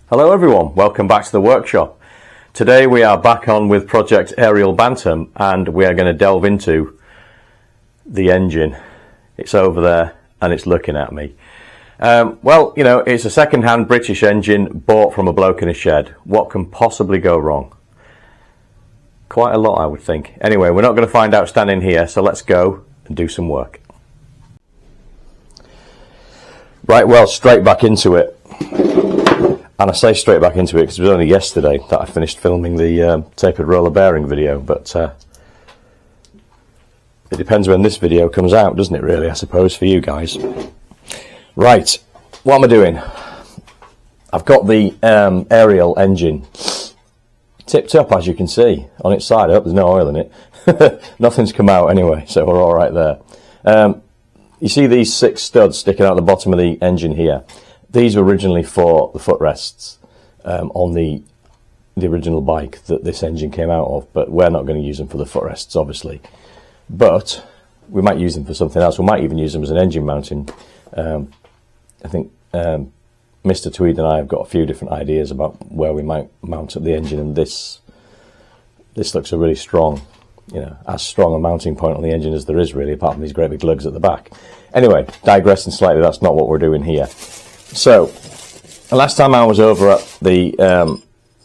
Hello everyone, welcome back to the workshop. Today we are back on with Project Ariel Bantam and we are going to delve into the engine. It's over there and it's looking at me. Well, you know, it's a second-hand British engine bought from a bloke in a shed. What can possibly go wrong? Quite a lot, I would think. Anyway, we're not going to find out standing here, so let's go and do some work. Right, well, straight back into it. And I say straight back into it because it was only yesterday that I finished filming the tapered roller bearing video, but it depends when this video comes out, doesn't it really, I suppose, for you guys. Right, what am I doing? I've got the Ariel engine tipped up, as you can see, on its side up. There's no oil in it. Nothing's come out anyway, so we're all right there. You see these 6 studs sticking out the bottom of the engine here? These were originally for the footrests on the original bike that this engine came out of, but we're not going to use them for the footrests, obviously. But we might use them for something else. We might even use them as an engine mounting. I think Mr. Tweed and I have got a few different ideas about where we might mount up the engine, and this looks a really strong, you know, as strong a mounting point on the engine as there is really, apart from these great big lugs at the back. Anyway, digressing slightly, that's not what we're doing here. So, the last time I was over at the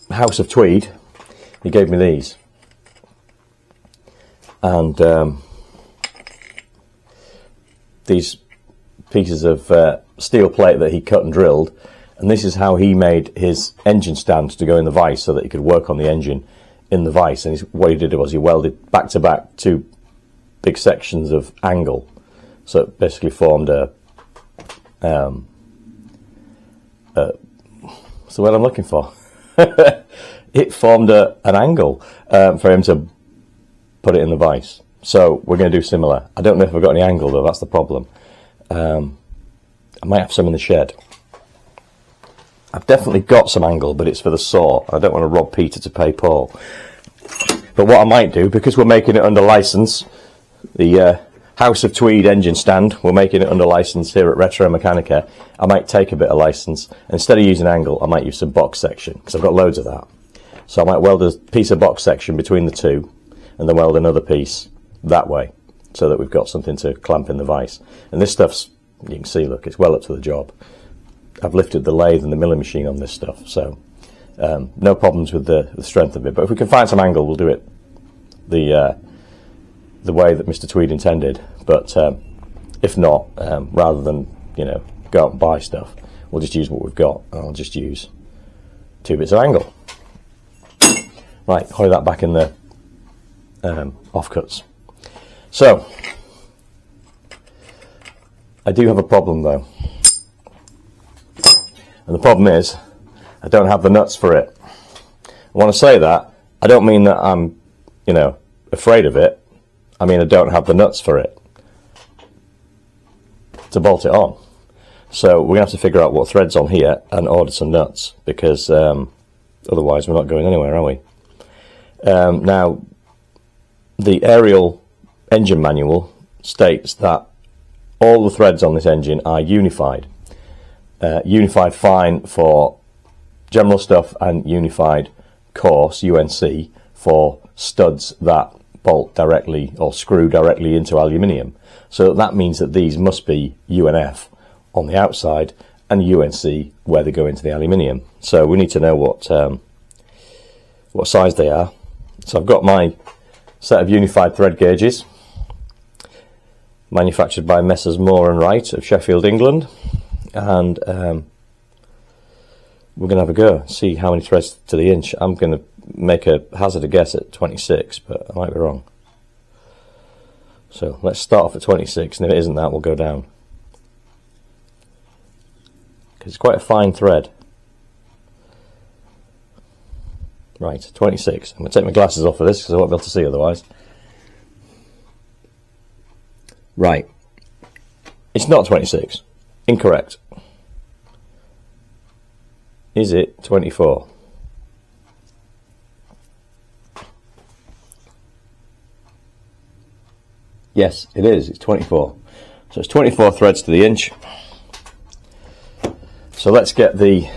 House of Tweed, he gave me these. And these pieces of steel plate that he cut and drilled, and this is how he made his engine stand to go in the vise so that he could work on the engine in the vise. And what he did was he welded back to back 2 big sections of angle, so it basically formed a what's the word I'm looking for? It formed an angle for him to put it in the vise. So we're going to do similar. I don't know if I've got any angle though, that's the problem. I might have some in the shed. I've definitely got some angle, but it's for the saw. I don't want to rob Peter to pay Paul. But what I might do, because we're making it under license, the House of Tweed engine stand, we're making it under license here at Retromeccanica, I might take a bit of license. Instead of using angle, I might use some box section, because I've got loads of that. So I might weld a piece of box section between the 2, and then weld another piece that way, so that we've got something to clamp in the vise. And this stuff's, you can see, look, it's well up to the job. I've lifted the lathe and the milling machine on this stuff, so no problems with the strength of it. But if we can find some angle, we'll do it the way that Mr. Tweed intended. But if not, rather than, you know, go out and buy stuff, we'll just use what we've got. I'll just use 2 bits of angle. Right, hold that back in the offcuts. So, I do have a problem though. And the problem is, I don't have the nuts for it. I want to say that, I don't mean that I'm, you know, afraid of it. I mean I don't have the nuts for it to bolt it on. So we're going to have to figure out what thread's on here and order some nuts, because otherwise we're not going anywhere, are we? Now, the Ariel engine manual states that all the threads on this engine are unified. Unified fine for general stuff and unified coarse, UNC, for studs that bolt directly or screw directly into aluminium. So that means that these must be UNF on the outside and UNC where they go into the aluminium. So we need to know what size they are. So I've got my set of unified thread gauges, manufactured by Messrs Moore and Wright of Sheffield, England, and we're going to have a go, see how many threads to the inch. I'm going to make a hazard a guess at 26, but I might be wrong. So let's start off at 26, and if it isn't that, we'll go down, because it's quite a fine thread. Right, 26. I'm going to take my glasses off for this because I won't be able to see otherwise. Right, it's not 26. Incorrect. Is it 24? Yes, it is. It's 24. So it's 24 threads to the inch. So let's get the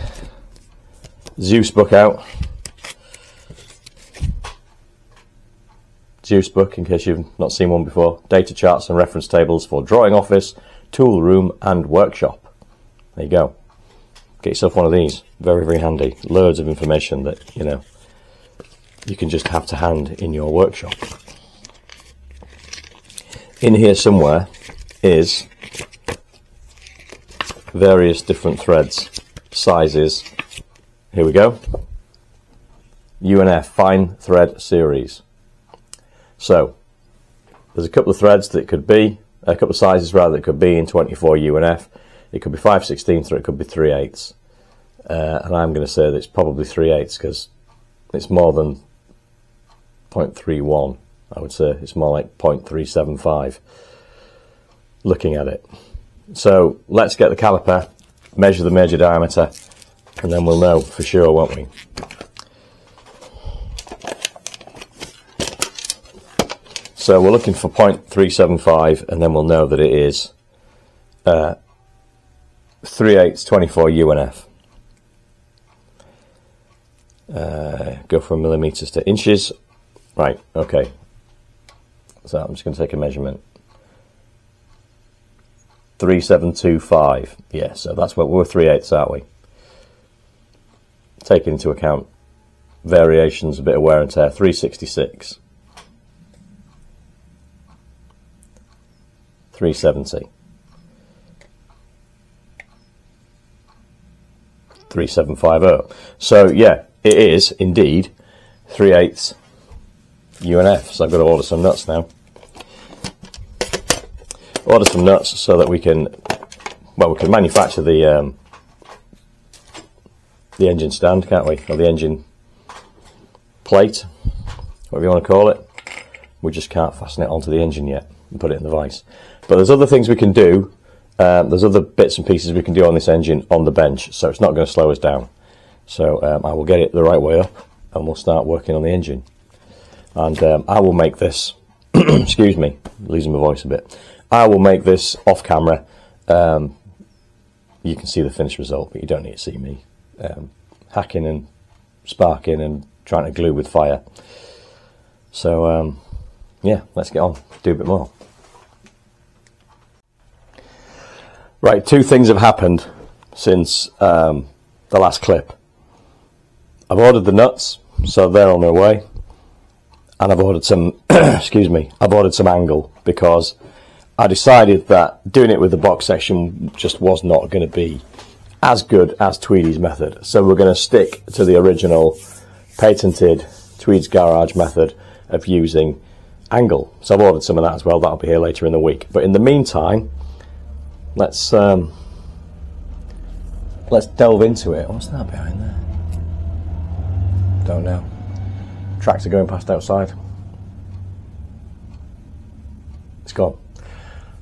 Zeus book out. Zeus book, in case you've not seen one before. Data charts and reference tables for drawing office, tool room and workshop. There you go. Get yourself one of these. Very, very handy. Loads of information that, you know, you can just have to hand in your workshop. In here somewhere is various different threads, sizes. Here we go. UNF, fine thread series. So, there's a couple of threads that could be, a couple of sizes rather, that could be in 24 UNF. It could be 5/16 or it could be 3/8. And I'm going to say that it's probably 3/8 because it's more than 0.31. I would say it's more like 0.375 looking at it. So let's get the caliper, measure the major diameter, and then we'll know for sure, won't we? So we're looking for 0.375, and then we'll know that it is 3/8 24 UNF. Go from millimeters to inches. Right, okay. So I'm just going to take a measurement. 3725. Yeah, so that's what we're 3/8, aren't we? Taking into account variations, a bit of wear and tear. 366. 370. 3750. So yeah, it is indeed 3/8 UNF. So I've got to order some nuts now. Order some nuts so that we can, well, we can manufacture the engine stand, can't we? Or the engine plate, whatever you want to call it. We just can't fasten it onto the engine yet and put it in the vise. But there's other things we can do. There's other bits and pieces we can do on this engine on the bench, so it's not going to slow us down. So I will get it the right way up and we'll start working on the engine. And I will make this, excuse me, losing my voice a bit. I will make this off camera. You can see the finished result, but you don't need to see me hacking and sparking and trying to glue with fire. So yeah, let's get on, do a bit more. Right, two things have happened since the last clip. I've ordered the nuts, so they're on their way, and I've ordered some, excuse me, I've ordered some angle because I decided that doing it with the box section just was not going to be as good as Tweedy's method. So we're going to stick to the original patented Tweed's Garage method of using angle. So I've ordered some of that as well. That'll be here later in the week. But in the meantime, let's delve into it. What's that behind there? Don't know. Tractor going past outside. It's gone.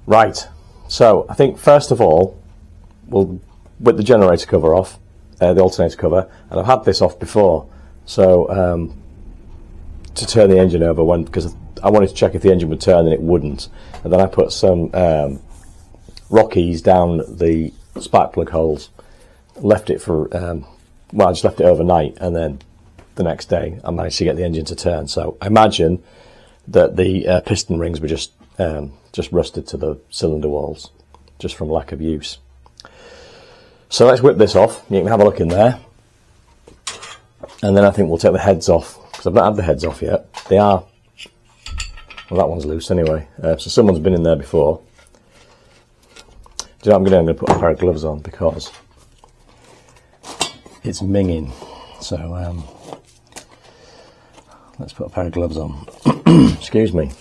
Right. So I think first of all, we'll whip the generator cover off, the alternator cover, and I've had this off before. So to turn the engine over because I wanted to check if the engine would turn and it wouldn't, and then I put some Rockies down the spark plug holes, left it for well, I just left it overnight, and then the next day I managed to get the engine to turn. So I imagine that the piston rings were just rusted to the cylinder walls just from lack of use. So let's whip this off. You can have a look in there, and then I think we'll take the heads off because I've not had the heads off yet. They are, well, that one's loose anyway, so someone's been in there before. Do you know what I'm going to put a pair of gloves on because it's minging. So let's put a pair of gloves on. Excuse me.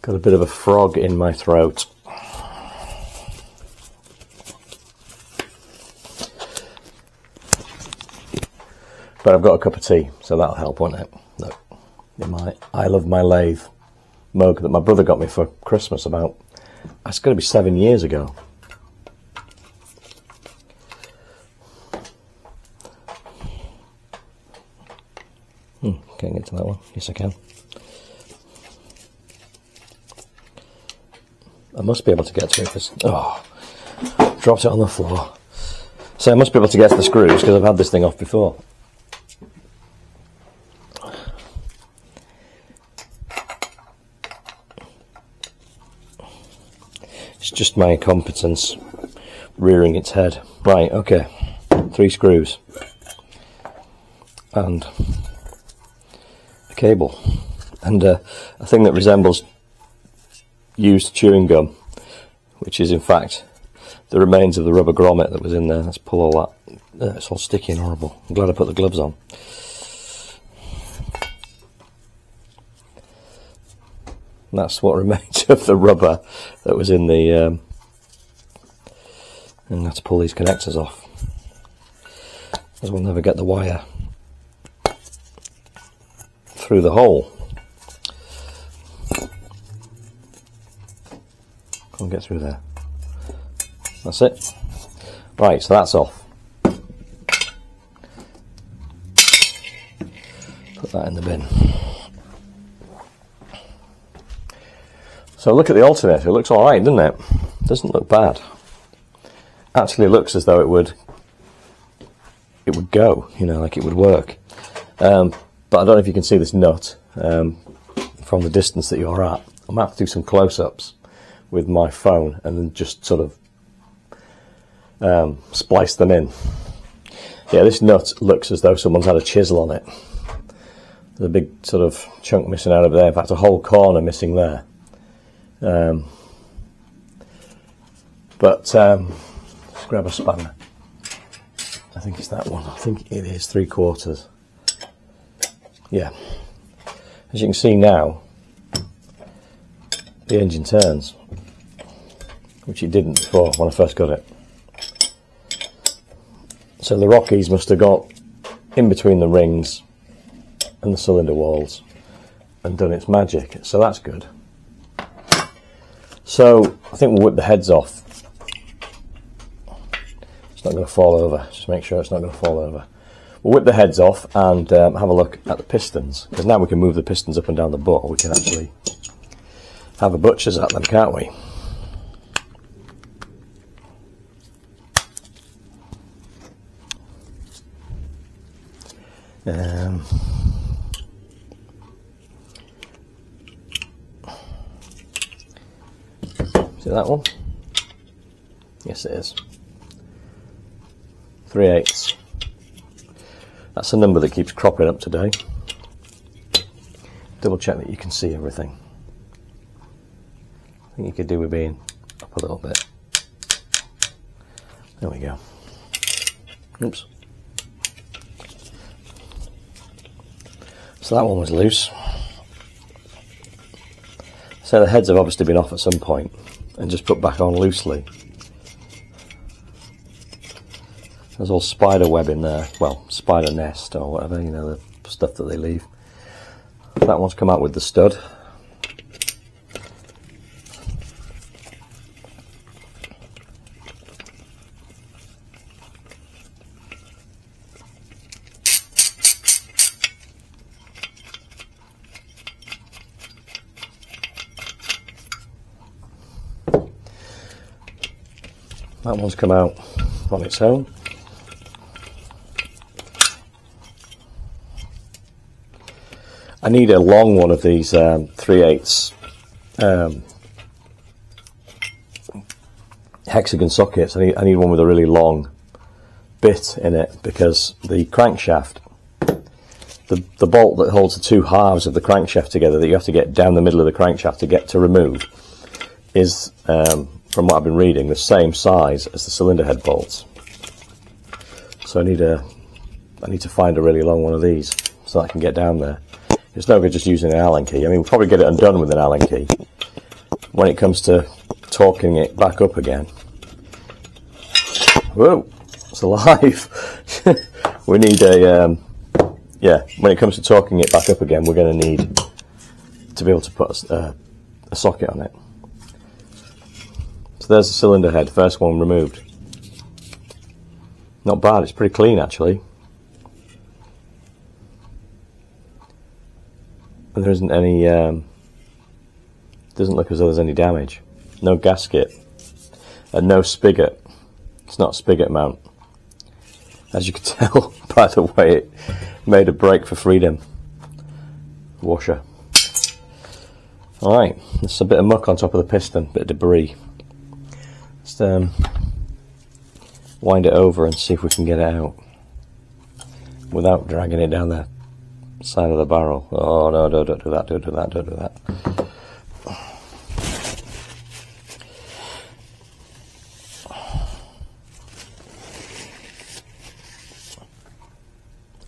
Got a bit of a frog in my throat. But I've got a cup of tea, so that'll help, won't it? Look, in my I Love My Lathe mug that my brother got me for Christmas about, it's got to be 7 years ago. Can't get to that one. Yes, I can. I must be able to get to it because, oh, dropped it on the floor. So I must be able to get to the screws because I've had this thing off before. It's just my incompetence rearing its head. Right, okay, 3 screws and a cable and a thing that resembles used chewing gum, which is in fact the remains of the rubber grommet that was in there. Let's pull all that. It's all sticky and horrible. I'm glad I put the gloves on. And that's what remains of the rubber that was in the I'm going to have to pull these connectors off, as we'll never get the wire through the hole. Can't get through there. That's it. Right, so that's off. Put that in the bin. So look at the alternator. It looks alright, doesn't it? Doesn't look bad. Actually looks as though it would go, you know, like it would work. But I don't know if you can see this nut from the distance that you're at. I might have to do some close-ups with my phone and then just sort of splice them in. Yeah, this nut looks as though someone's had a chisel on it. There's a big sort of chunk missing out of there. In fact, a whole corner missing there. Let's grab a spanner. I think it's that one. I think it is 3/4. Yeah. As you can see now, the engine turns, which it didn't before when I first got it. So the Rockies must have got in between the rings and the cylinder walls and done its magic. So that's good. So I think we'll whip the heads off. It's not going to fall over. Just make sure it's not going to fall over. We'll whip the heads off and have a look at the pistons, because now we can move the pistons up and down the butt, or we can actually have a butcher's at them, can't we? See that one? Yes, it is. 3/8. That's a number that keeps cropping up today. Double check that you can see everything. I think you could do with being up a little bit. There we go. Oops. So that one was loose. So the heads have obviously been off at some point and just put back on loosely. There's all spider web in there, well, spider nest or whatever, you know, the stuff that they leave. That one's come out with the stud. That one's come out on its own. I need a long one of these 3/8 hexagon sockets. I need one with a really long bit in it, because the crankshaft, the bolt that holds the two halves of the crankshaft together that you have to get down the middle of the crankshaft to get to remove, is from what I've been reading, the same size as the cylinder head bolts. So I need to find a really long one of these so that I can get down there. It's no good just using an Allen key. I mean, we'll probably get it undone with an Allen key. When it comes to torquing it back up again, whoa, it's alive. We need a yeah. When it comes to torquing it back up again, we're going to need to be able to put a socket on it. So there's the cylinder head, first one removed. Not bad, it's pretty clean actually. And there isn't any, doesn't look as though there's any damage. no gasket, and no spigot. It's not a spigot mount. As you can tell by the way it made a break for freedom. Washer. Alright, there's a bit of muck on top of the piston, bit of debris. Let's wind it over and see if we can get it out without dragging it down the side of the barrel. Oh no, don't do that, don't do that, don't do that.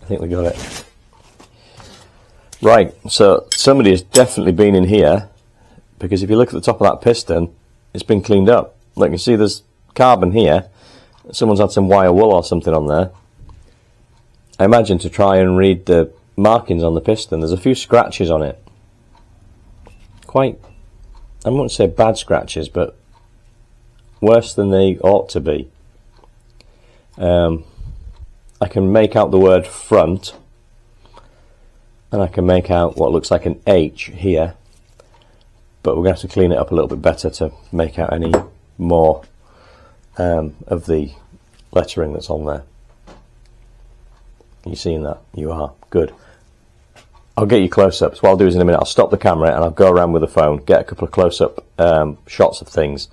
I think we got it. Right, so somebody has definitely been in here, because if you look at the top of that piston, it's been cleaned up. Look, you can see there's carbon here. Someone's had some wire wool or something on there. I imagine to try and read the markings on the piston. There's a few scratches on it. Quite, I wouldn't say bad scratches, but worse than they ought to be. I can make out the word front, and I can make out what looks like an H here, but we're going to have to clean it up a little bit better to make out any more of the lettering that's on there. You seeing that? You are. Good. I'll get you close-ups. What I'll do is in a minute I'll stop the camera and I'll go around with the phone, get a couple of close-up shots of things,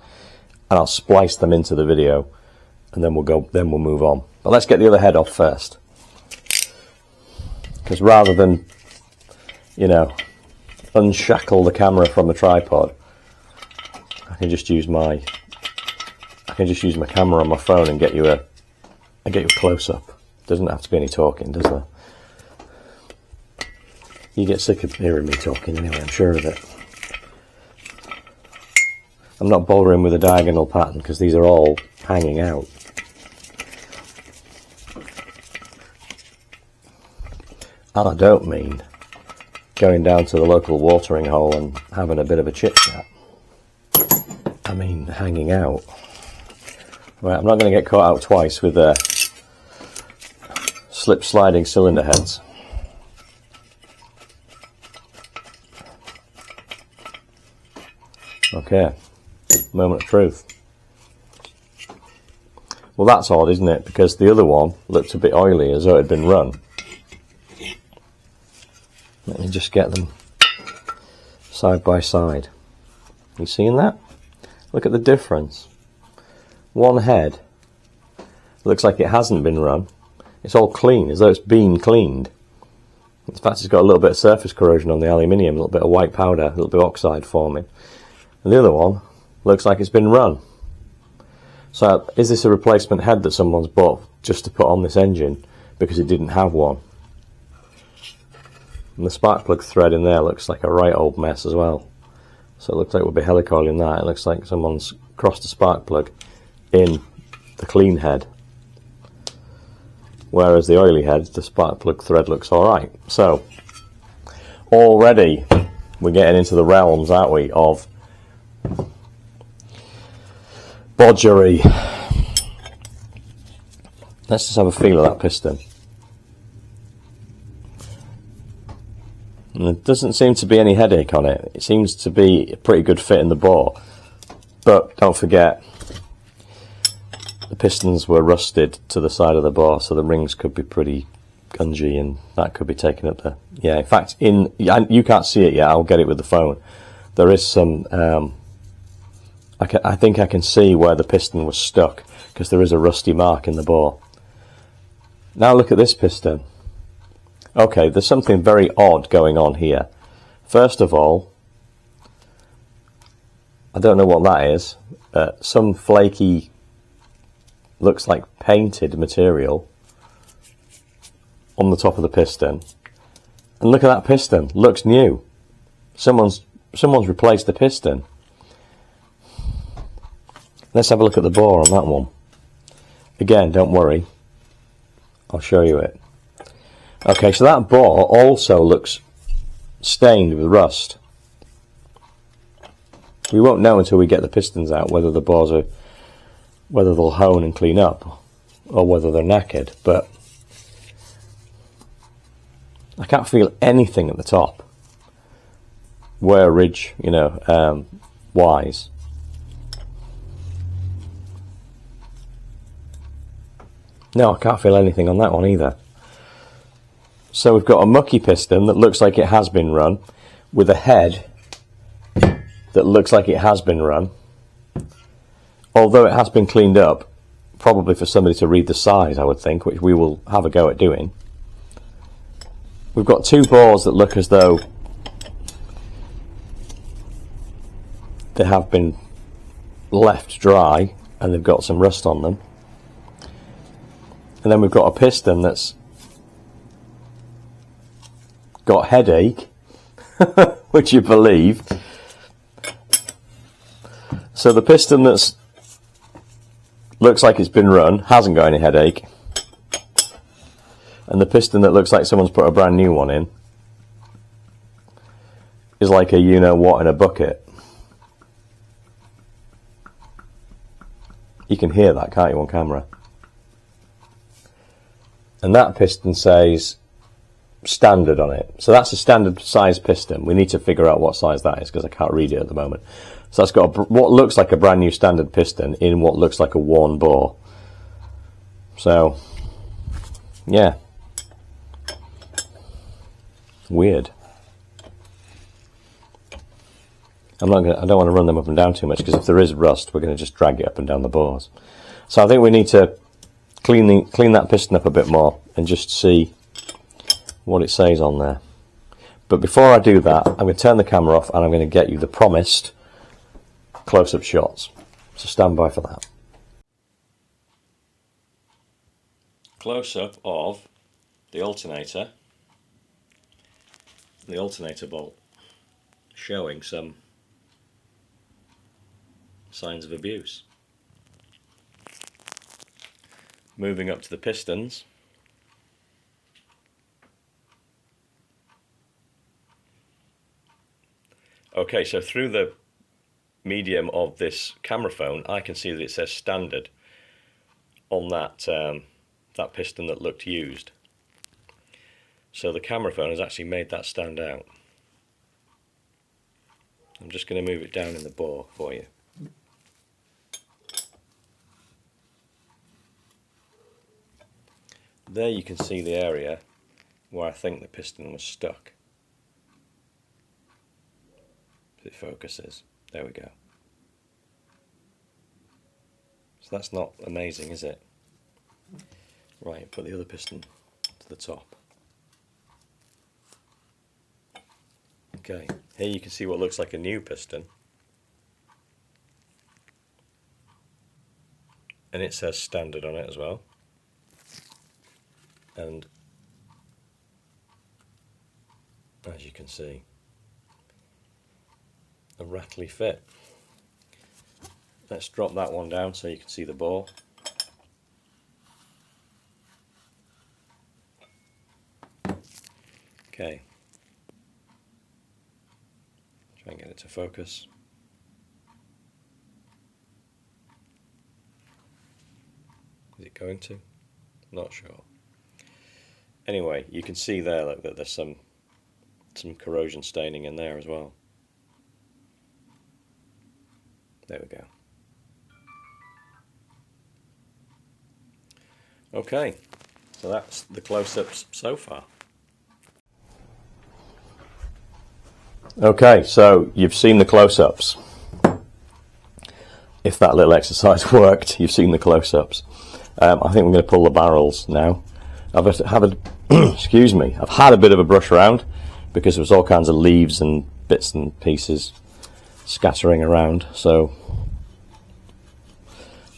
and I'll splice them into the video, and then we'll move on. But let's get the other head off first, because rather than, you know, unshackle the camera from the tripod, I can just use my camera on my phone and get you a close-up. Doesn't have to be any talking, does there? You get sick of hearing me talking anyway, I'm sure of it. I'm not bothering with a diagonal pattern because these are all hanging out. And I don't mean going down to the local watering hole and having a bit of a chit chat. I mean hanging out. Right, I'm not going to get caught out twice with slip sliding cylinder heads. Okay, moment of truth. Well, that's odd, isn't it? Because the other one looked a bit oily, as though it had been run. Let me just get them side by side. You seeing that? Look at the difference. One head looks like it hasn't been run. It's all clean, as though it's been cleaned. In fact, it's got a little bit of surface corrosion on the aluminium, a little bit of white powder, a little bit of oxide forming. And the other one looks like it's been run. So is this a replacement head that someone's bought just to put on this engine because it didn't have one? And the spark plug thread in there looks like a right old mess as well. So it looks like we'll be helicoiling that. It looks like someone's crossed the spark plug in the clean head. Whereas the oily head, the spark plug thread looks alright. So, already we're getting into the realms, aren't we, of bodgery. Let's just have a feel of that piston. And there doesn't seem to be any headache on it. It seems to be a pretty good fit in the bore. But don't forget, the pistons were rusted to the side of the bore, so the rings could be pretty gungy, and that could be taken up there. Yeah, in fact, you can't see it yet. I'll get it with the phone. There is some. I think I can see where the piston was stuck because there is a rusty mark in the bore. Now look at this piston. Okay, there's something very odd going on here. First of all, I don't know what that is. Some flaky, looks like painted material on the top of the piston. And look at that piston, looks new. Someone's replaced the piston. Let's have a look at the bore on that one. Again, don't worry, I'll show you it. Okay, so that bore also looks stained with rust. We won't know until we get the pistons out whether the bores are, whether they'll hone and clean up, or whether they're knackered, but I can't feel anything at the top. Wear ridge, you know, wise. No, I can't feel anything on that one either. So we've got a mucky piston that looks like it has been run, with a head that looks like it has been run, although it has been cleaned up, probably for somebody to read the size, I would think, which we will have a go at doing. We've got two bores that look as though they have been left dry and they've got some rust on them. And then we've got a piston that's got headache, would you believe? So the piston that's looks like it's been run hasn't got any headache, and the piston that looks like someone's put a brand new one in is like a you-know-what in a bucket. You can hear that, can't you, on camera? And that piston says standard on it. So that's a standard size piston. We need to figure out what size that is because I can't read it at the moment. So that's got what looks like a brand new standard piston in what looks like a worn bore. So, yeah. Weird. I don't want to run them up and down too much because if there is rust, we're going to just drag it up and down the bores. So I think we need to clean that piston up a bit more and just see what it says on there. But before I do that, I'm going to turn the camera off and I'm going to get you the promised close-up shots. So stand by for that. Close-up of the alternator bolt, showing some signs of abuse. Moving up to the pistons. Okay, so through the medium of this camera phone, I can see that it says standard on that that piston that looked used. So the camera phone has actually made that stand out. I'm just going to move it down in the bore for you. There you can see the area where I think the piston was stuck. If it focuses, there we go. So that's not amazing, is it? Right, put the other piston to the top. Okay, here you can see what looks like a new piston. And it says standard on it as well. And as you can see, a rattly fit. Let's drop that one down so you can see the bore. Okay. Try and get it to focus. Is it going to? Not sure. Anyway, you can see there look, that there's some corrosion staining in there as well. There we go. Okay, so that's the close-ups so far. Okay, so you've seen the close-ups. If that little exercise worked, you've seen the close-ups. I think we're going to pull the barrels now. Excuse me, I've had a bit of a brush around because there was all kinds of leaves and bits and pieces scattering around. So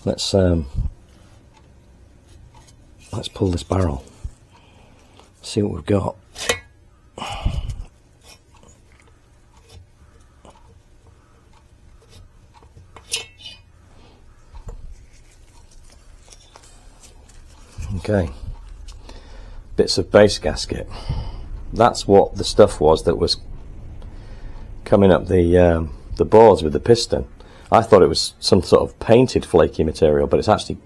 let's pull this barrel, see what we've got. Okay, bits of base gasket. That's what the stuff was that was coming up the boards with the piston. I thought it was some sort of painted flaky material, but it's actually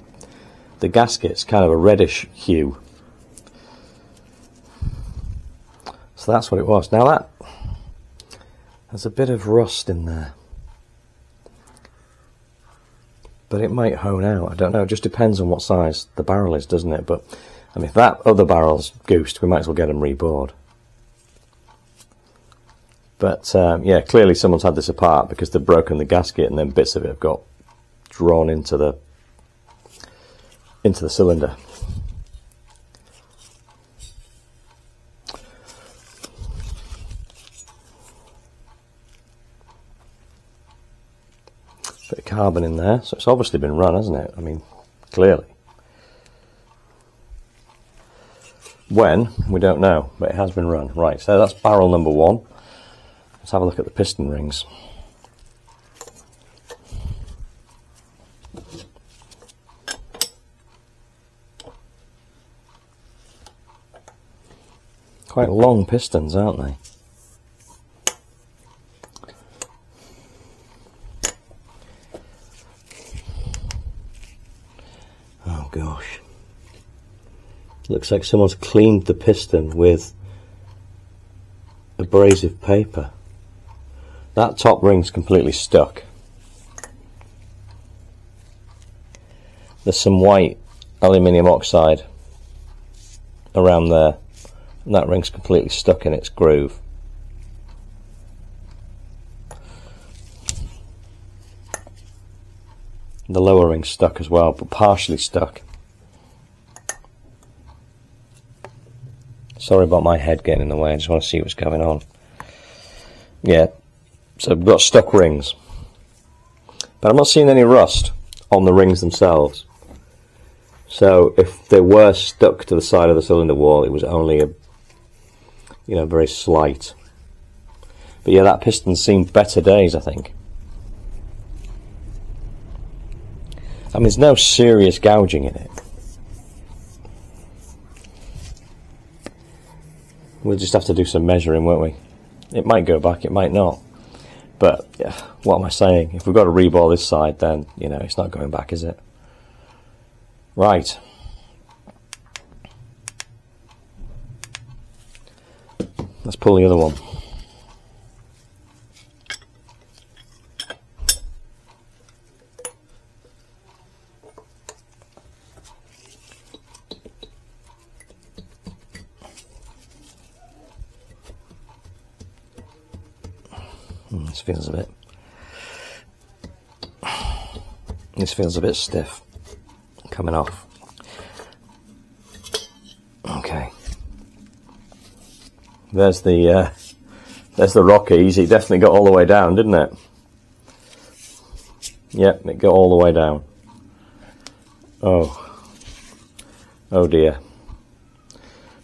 the gasket's kind of a reddish hue. So that's what it was. Now that there's a bit of rust in there, but it might hone out. I don't know. It just depends on what size the barrel is, doesn't it? But I mean, if that other barrel's goosed, we might as well get them rebored. But yeah, clearly someone's had this apart because they've broken the gasket, and then bits of it have got drawn into the cylinder. Bit of carbon in there, so it's obviously been run, hasn't it? I mean, clearly. When, we don't know, but it has been run. Right, so that's barrel number 1. Let's have a look at the piston rings. Quite long pistons, aren't they? Oh gosh. Looks like someone's cleaned the piston with abrasive paper. That top ring's completely stuck. There's some white aluminium oxide around there, and that ring's completely stuck in its groove. The lower ring's stuck as well, but partially stuck. Sorry about my head getting in the way, I just want to see what's going on. Yeah, so we've got stuck rings. But I'm not seeing any rust on the rings themselves. So if they were stuck to the side of the cylinder wall, it was only a, you know, very slight. But yeah, that piston's seen better days, I think. I mean, there's no serious gouging in it. We'll just have to do some measuring, won't we? It might go back, it might not. But, yeah, what am I saying? If we've got to reball this side, then, you know, it's not going back, is it? Right. Let's pull the other one. This feels a bit stiff coming off. Okay. There's the Rockies. It definitely got all the way down, didn't it? Yep, it got all the way down. Oh dear.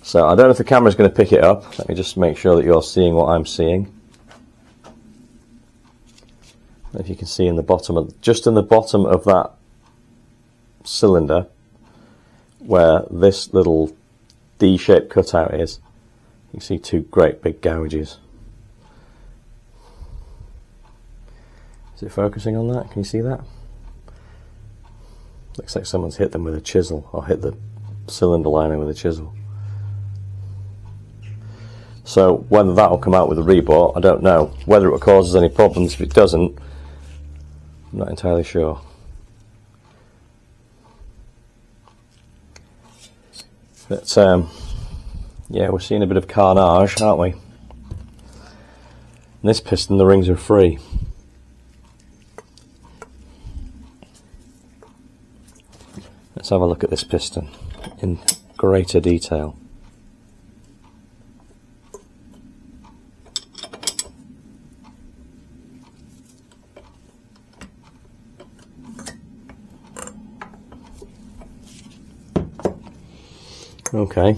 So I don't know if the camera's going to pick it up. Let me just make sure that you're seeing what I'm seeing. If you can see in the bottom of, just in the bottom of that cylinder, where this little D-shaped cutout is, you can see two great big gouges. Is it focusing on that? Can you see that? Looks like someone's hit them with a chisel, or hit the cylinder liner with a chisel. So whether that will come out with a rebore, I don't know. Whether it will cause us any problems, if it doesn't, I'm not entirely sure. But yeah, we're seeing a bit of carnage, aren't we? And this piston, the rings are free. Let's have a look at this piston in greater detail. Okay.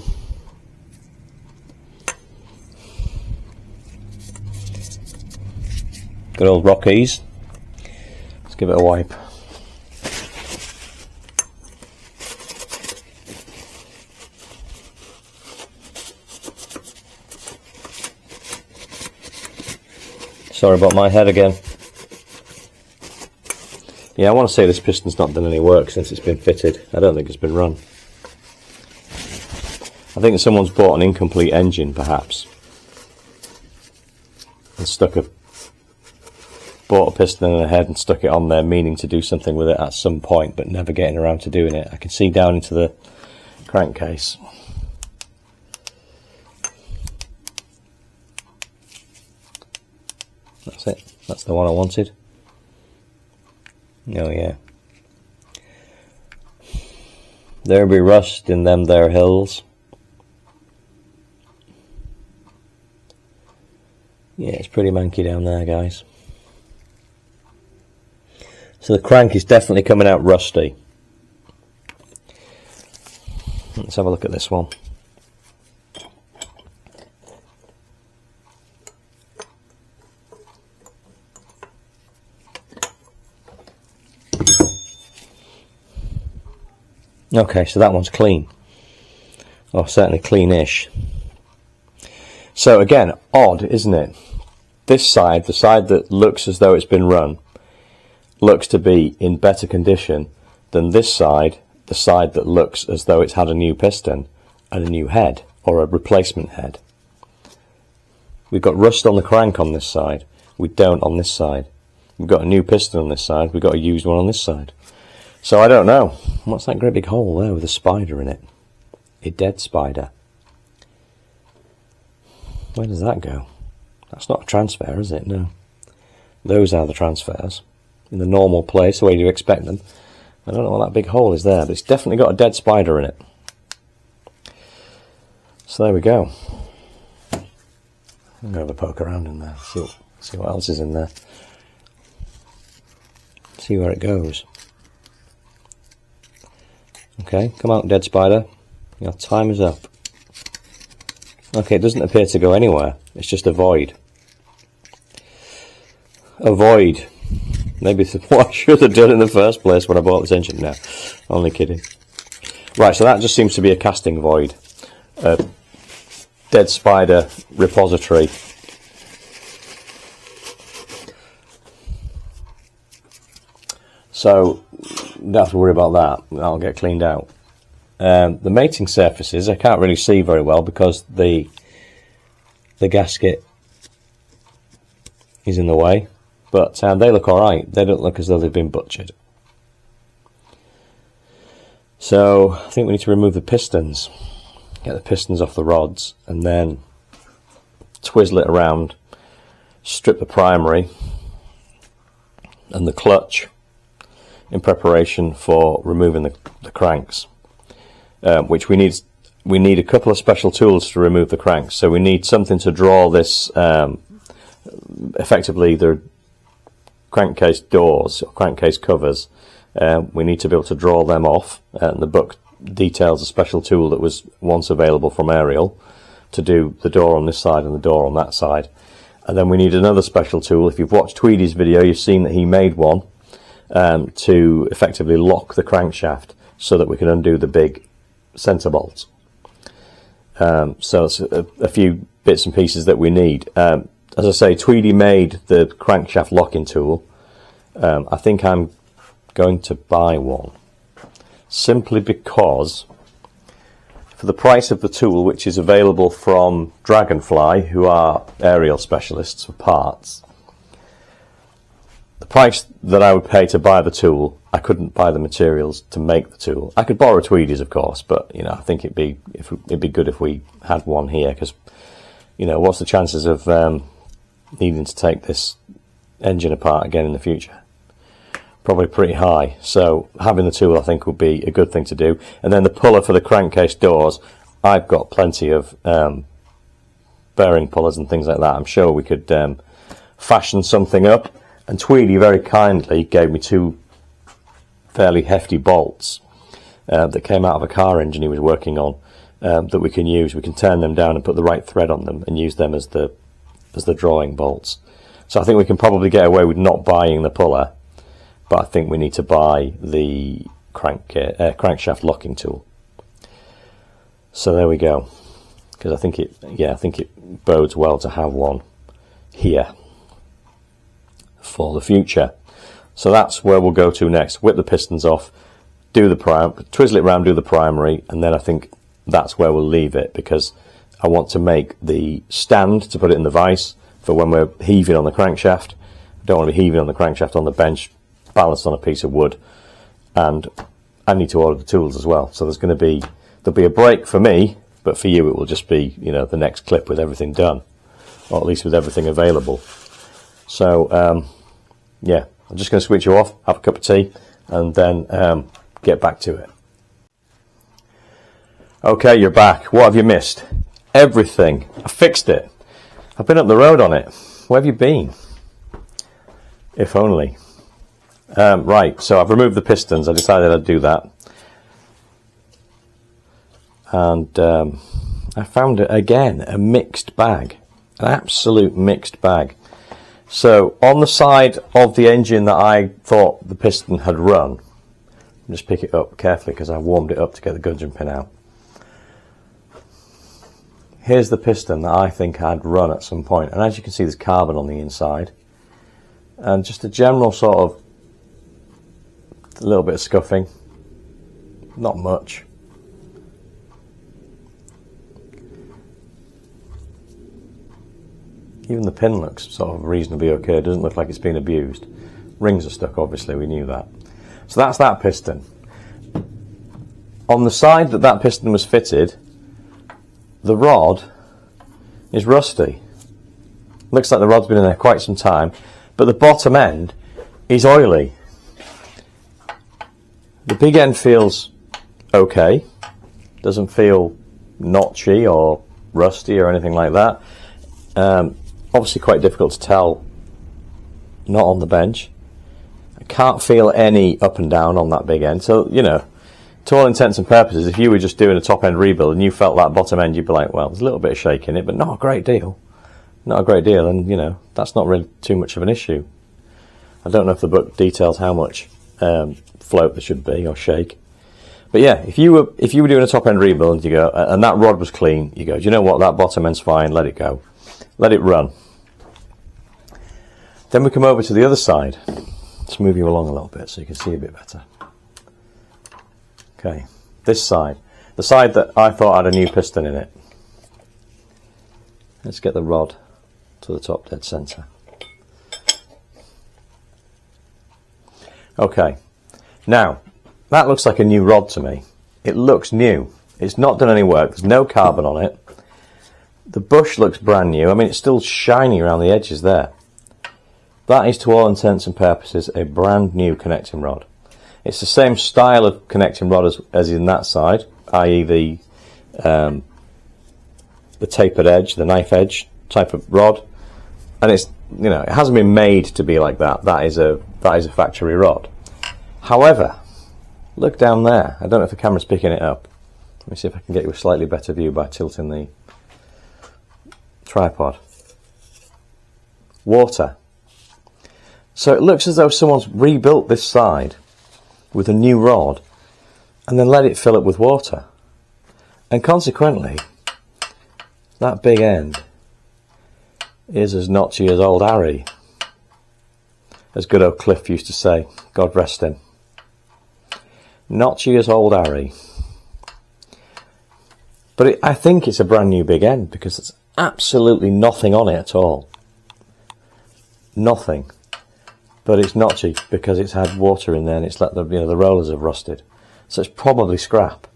Good old Rockies. Let's give it a wipe. Sorry about my head again. Yeah, I want to say this piston's not done any work since it's been fitted. I don't think it's been run. I think someone's bought an incomplete engine, perhaps, and stuck a bought a piston and a head and stuck it on there, meaning to do something with it at some point, but never getting around to doing it. I can see down into the crankcase. That's it. That's the one I wanted. Oh yeah. There'll be rust in them there hills. Yeah, it's pretty manky down there, guys. So the crank is definitely coming out rusty. Let's have a look at this one. Okay, so that one's clean. Or certainly cleanish. So again, odd, isn't it? This side, the side that looks as though it's been run, looks to be in better condition than this side, the side that looks as though it's had a new piston and a new head, or a replacement head. We've got rust on the crank on this side. We don't on this side. We've got a new piston on this side. We've got a used one on this side. So I don't know. What's that great big hole there with a spider in it? A dead spider. Where does that go? That's not a transfer, is it? No. Those are the transfers. In the normal place, the way you expect them. I don't know what that big hole is there, but it's definitely got a dead spider in it. So there we go. I'm going to have a poke around in there, see what else is in there. See where it goes. Okay, come out, dead spider. Your time is up. Okay, it doesn't appear to go anywhere. It's just a void. A void. Maybe it's what I should have done in the first place when I bought this engine. No, only kidding. Right, so that just seems to be a casting void. A dead spider repository. So, don't have to worry about that. That'll get cleaned out. The mating surfaces, I can't really see very well because the gasket is in the way. But they look alright. They don't look as though they've been butchered. So, I think we need to remove the pistons. Get the pistons off the rods and then twizzle it around. Strip the primary and the clutch in preparation for removing the cranks. Which we need a couple of special tools to remove the cranks. So we need something to draw this, effectively the crankcase doors, or crankcase covers. We need to be able to draw them off, and the book details a special tool that was once available from Ariel to do the door on this side and the door on that side. And then we need another special tool. If you've watched Tweedy's video, you've seen that he made one to effectively lock the crankshaft so that we can undo the big centre bolts. So it's a few bits and pieces that we need. As I say, Tweedy made the crankshaft locking tool. I think I'm going to buy one, simply because for the price of the tool, which is available from Dragonfly, who are Ariel specialists for parts, the price that I would pay to buy the tool, I couldn't buy the materials to make the tool. I could borrow Tweedy's, of course, but you know, I think it'd be good if we had one here, because you know, what's the chances of needing to take this engine apart again in the future? Probably pretty high. So having the tool, I think, would be a good thing to do. And then the puller for the crankcase doors, I've got plenty of bearing pullers and things like that. I'm sure we could fashion something up. And Tweedy very kindly gave me two fairly hefty bolts that came out of a car engine he was working on, that we can use. We can turn them down and put the right thread on them and use them as the drawing bolts. So I think we can probably get away with not buying the puller, but I think we need to buy the crankshaft locking tool. So there we go, because I think it bodes well to have one here for the future. So that's where we'll go to next. Whip the pistons off, do the twizzle it around, do the primary, and then I think that's where we'll leave it, because I want to make the stand to put it in the vise for when we're heaving on the crankshaft, I don't want to be heaving on the crankshaft on the bench, balanced on a piece of wood, and I need to order the tools as well. So there'll be a break for me, but for you it will just be, you know, the next clip with everything done, or at least with everything available. So yeah, I'm just going to switch you off, have a cup of tea, and then get back to it. Okay, you're back. What have you missed? Everything. I fixed it. I've been up the road on it. Where have you been? If only. Right, so I've removed the pistons. I decided I'd do that. And I found it again, a mixed bag. An absolute mixed bag. So on the side of the engine that I thought the piston had run, just pick it up carefully because I warmed it up to get the gudgeon pin out. Here's the piston that I think I'd run at some point, and as you can see there's carbon on the inside, and just a general sort of a little bit of scuffing, not much. Even the pin looks sort of reasonably okay, it doesn't look like it's been abused. Rings are stuck, obviously, we knew that. So that's that piston. On the side that piston was fitted, the rod is rusty. Looks like the rod's been in there quite some time, but the bottom end is oily. The big end feels okay, doesn't feel notchy or rusty or anything like that. Obviously quite difficult to tell, not on the bench. I can't feel any up and down on that big end, so you know, to all intents and purposes, if you were just doing a top end rebuild and you felt that bottom end, you'd be like, well, there's a little bit of shake in it, but not a great deal. Not a great deal, and you know, that's not really too much of an issue. I don't know if the book details how much float there should be, or shake. But yeah, if you were doing a top end rebuild, you go, and that rod was clean, you go, do you know what, that bottom end's fine, let it go. Let it run. Then we come over to the other side. Let's move you along a little bit so you can see a bit better. Okay, this side. The side that I thought had a new piston in it. Let's get the rod to the top dead centre. Okay, now that looks like a new rod to me. It looks new. It's not done any work. There's no carbon on it. The bush looks brand new. I mean, it's still shiny around the edges there. That is, to all intents and purposes, a brand new connecting rod. It's the same style of connecting rod as in that side, i.e. the tapered edge, the knife edge type of rod, and it's, you know, it hasn't been made to be like that. That is a factory rod. However, look down there. I don't know if the camera's picking it up. Let me see if I can get you a slightly better view by tilting the tripod. Water. So it looks as though someone's rebuilt this side with a new rod and then let it fill up with water, and consequently that big end is as notchy as old Harry, as good old Cliff used to say, God rest him. Notchy as old Harry. But I think it's a brand new big end because there's absolutely nothing on it at all. Nothing. But it's notchy because it's had water in there and it's let the, you know, the rollers have rusted. So it's probably scrap.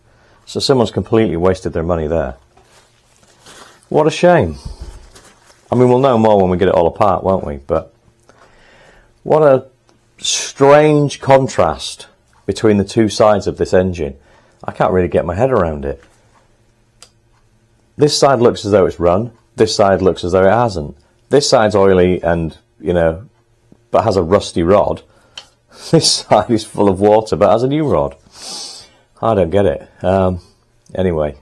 So someone's completely wasted their money there. What a shame. I mean, we'll know more when we get it all apart, won't we? But what a strange contrast between the two sides of this engine. I can't really get my head around it. This side looks as though it's run. This side looks as though it hasn't. This side's oily and, you know, but has a rusty rod. This side is full of water but has a new rod. I don't get it. Anyway,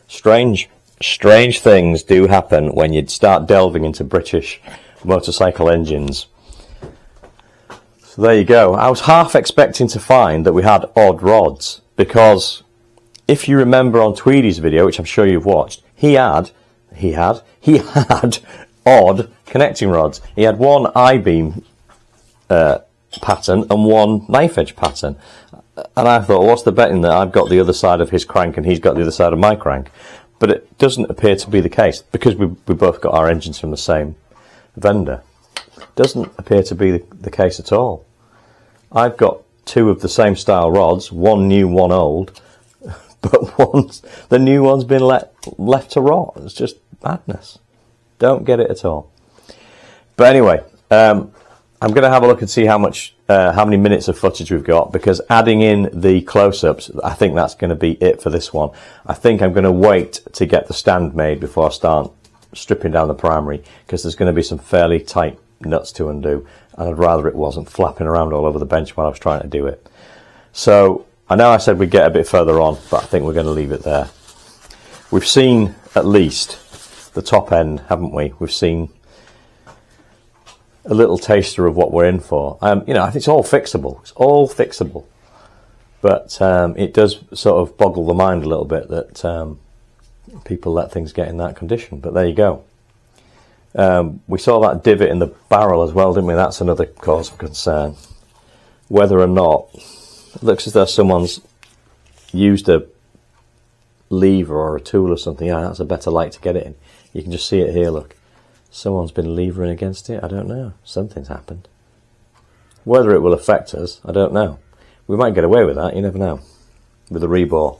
strange things do happen when you start delving into British motorcycle engines. So there you go. I was half expecting to find that we had odd rods, because if you remember on Tweedy's video, which I'm sure you've watched, he had odd connecting rods. He had one I-beam pattern and one knife edge pattern, and I thought, what's the betting that I've got the other side of his crank and he's got the other side of my crank? But it doesn't appear to be the case, because we both got our engines from the same vendor. Doesn't appear to be the case at all. I've got two of the same style rods, one new, one old, but the new one's been left to rot. It's just madness. Don't get it at all. But anyway, I'm going to have a look and see how many minutes of footage we've got, because adding in the close-ups, I think that's going to be it for this one. I think I'm going to wait to get the stand made before I start stripping down the primary, because there's going to be some fairly tight nuts to undo, and I'd rather it wasn't flapping around all over the bench while I was trying to do it. So I know I said we'd get a bit further on, but I think we're going to leave it there. We've seen at least the top end, haven't we? We've seen a little taster of what we're in for. You know, I think it's all fixable. It's all fixable. But it does sort of boggle the mind a little bit that people let things get in that condition. But there you go. We saw that divot in the barrel as well, didn't we? That's another cause of concern. Whether or not, it looks as though someone's used a lever or a tool or something. Yeah, that's a better light to get it in. You can just see it here, look. Someone's been levering against it. I don't know. Something's happened. Whether it will affect us, I don't know. We might get away with that. You never know. With the rebore.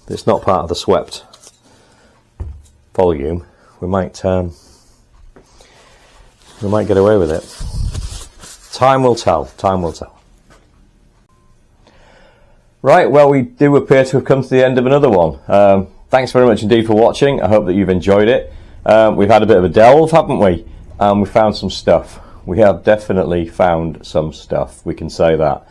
It's not part of the swept volume. We might get away with it. Time will tell. Time will tell. Right. Well, we do appear to have come to the end of another one. Thanks very much indeed for watching. I hope that you've enjoyed it. We've had a bit of a delve, haven't we? And we found some stuff. We have definitely found some stuff. We can say that.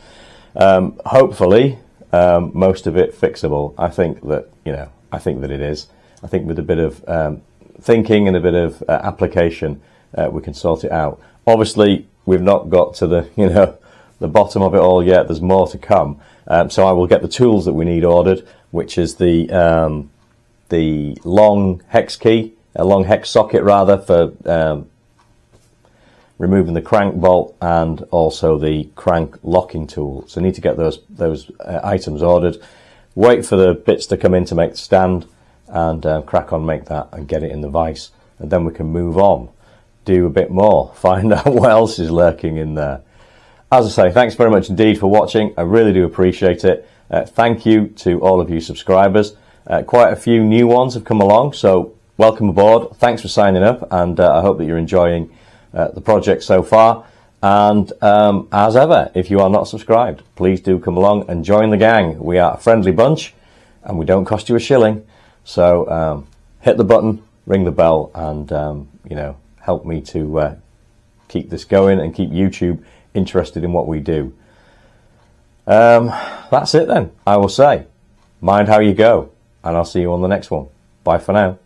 Hopefully, most of it fixable. I think that, you know, I think that it is. I think with a bit of thinking and a bit of application, we can sort it out. Obviously, we've not got to the, you know, the bottom of it all yet. There's more to come. So I will get the tools that we need ordered, which is the long hex key, a long hex socket rather, for removing the crank bolt, and also the crank locking tool. So I need to get those items ordered, wait for the bits to come in to make the stand, and crack on, make that and get it in the vise, and then we can move on, do a bit more, find out what else is lurking in there. As I say, thanks very much indeed for watching. I really do appreciate it. Thank you to all of you subscribers. Quite a few new ones have come along, so welcome aboard. Thanks for signing up, and I hope that you're enjoying the project so far. And as ever, if you are not subscribed, please do come along and join the gang. We are a friendly bunch, and we don't cost you a shilling. So hit the button, ring the bell, and you know, help me to keep this going and keep YouTube interested in what we do. That's it then. I will say, mind how you go, and I'll see you on the next one. Bye for now.